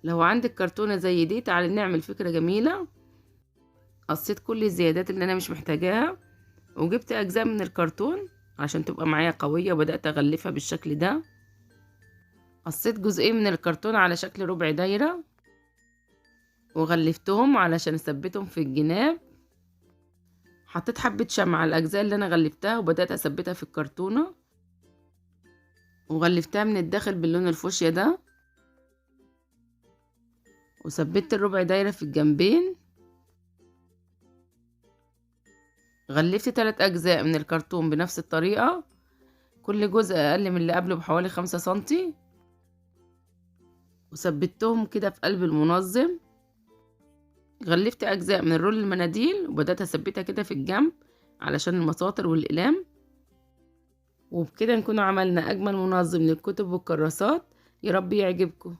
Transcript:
لو عندك كرتونة زي دي تعالي نعمل فكرة جميلة. قصيت كل الزيادات اللي انا مش محتاجاها، وجبت اجزاء من الكرتون عشان تبقى معايا قوية، وبدأت اغلفها بالشكل ده. قصيت جزئين من الكرتون على شكل ربع دايرة، وغلفتهم علشان اثبتهم في الجناب. حطيت حبة شمع على الاجزاء اللي انا غلفتها، وبدأت اثبتها في الكرتونة، وغلفتها من الداخل باللون الفوشيا ده، وثبت الربع دايرة في الجنبين. غلفت 3 اجزاء من الكرتون بنفس الطريقة، كل جزء اقل من اللي قبله بحوالي 5 سنتي، وثبتهم كده في قلب المنظم. غلفت اجزاء من رول المناديل، وبدأت اثبتها كده في الجنب علشان المساطر والاقلام. وبكده نكون عملنا اجمل منظم للكتب والكراسات. يا رب يعجبكم.